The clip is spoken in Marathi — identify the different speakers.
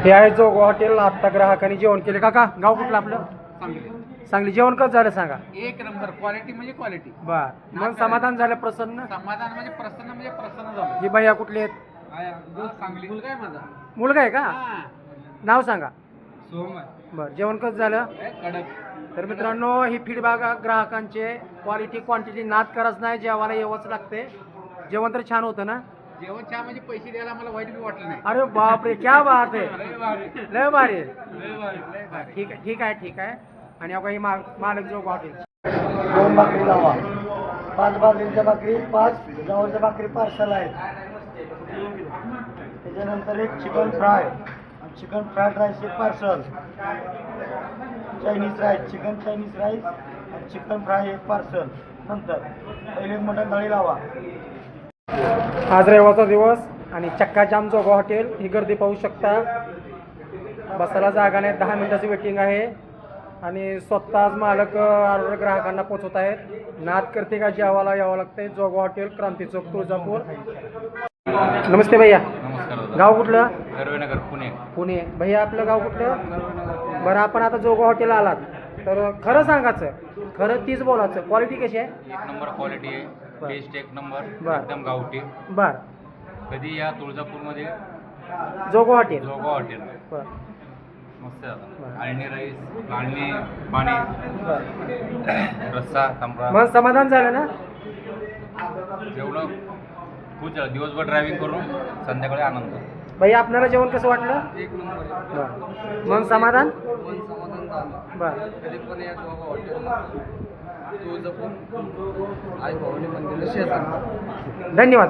Speaker 1: हे आहे जो हॉटेल. आत्ता ग्राहकांनी जेवण केले. काका गाव कुठलं आपलं? सांगली. जेवण कसं झालं सांगा?
Speaker 2: एक नंबर. क्वालिटी म्हणजे क्वालिटी.
Speaker 1: बर. मग समाधान झालं? प्रसन्न?
Speaker 2: समाधान म्हणजे प्रसन्न झालं.
Speaker 1: ही भैया कुठले आहेत?
Speaker 2: सांगली. मुलगा आहे माझा.
Speaker 1: मुलगा आहे का? नाव सांगा.
Speaker 2: सोहम.
Speaker 1: बरं. जेवण कसं झालं?
Speaker 2: कडक.
Speaker 1: तर मित्रांनो, ही फीडबॅक ग्राहकांचे. क्वालिटी क्वांटिटी नाद करत नाही, जेवायला यावंच लागते. जेवण तर छान होतं ना?
Speaker 2: जेवण छान म्हणजे पैसे द्यायला मला वाईट बी वाटलं नाही.
Speaker 1: अरे बापरे, क्या बात आहे. लय भारी.
Speaker 2: लय
Speaker 1: ठीक आहे. आणि अगं ही मालक जो हॉटेल.
Speaker 3: 2 भाकरी लावा, 5 बाजरीच्या भाकरी, 5 जवळच्या भाकरी पार्सल आहेत. त्याच्यानंतर एक chicken fry, chicken fried rice एक parcel, Chinese rice, chicken Chinese rice आणि चिकन फ्राय एक पार्सल. नंतर पहिले मटण थाळी लावा.
Speaker 1: आज रविवारचा दिवस आणि चक्का जाम जोगा हॉटेल. ही गर्दी पाहू शकता. बसायला जागा नाही. 10 मिनिटाची वेटिंग आहे. आणि स्वतःच मालक ऑर्डर ग्राहकांना पोचवत आहेत. नाद करते का जेवायला यावं लागतंय. जोगा हॉटेल, क्रांती चौक, तुळजापूर. नमस्ते भैया.
Speaker 2: नमस्कार.
Speaker 1: गाव कुठलं?
Speaker 2: कर्वेनगर, पुणे.
Speaker 1: भैया आपलं गाव कुठलं? बरं. आपण आता जोगा हॉटेल आलात तर खरं सांगायचं, खरं तीच बोलायचं. क्वालिटी कशी आहे?
Speaker 2: एक नंबर क्वालिटी आहे. टेस्ट एक नंबर.
Speaker 1: बरं.
Speaker 2: एकदम गावठी.
Speaker 1: बरं.
Speaker 2: कधी या तुळजापूरमध्ये
Speaker 1: जोगा हॉटेल.
Speaker 2: जोगा हॉटेल.
Speaker 1: बरं.
Speaker 2: मस्त
Speaker 1: बरं.
Speaker 2: आहे. आळणी राईस, आळणी पाणी,
Speaker 1: बरं.
Speaker 2: रस्सा, तांबडा.
Speaker 1: मग समाधान झालं ना?
Speaker 2: जेवढं खूप झालं. दिवसभर ड्रायव्हिंग करून संध्याकाळी आनंद.
Speaker 1: भैया आपल्याला जेवण कसं वाटलं?
Speaker 2: एक नंबर.
Speaker 1: बरं. मन समाधान?
Speaker 2: समाधान झालं.
Speaker 1: बरं.
Speaker 2: कधी पण या जोगा हॉटेलला तुळजापूर आई भवानी मंदिराला शेजारी.
Speaker 1: धन्यवाद.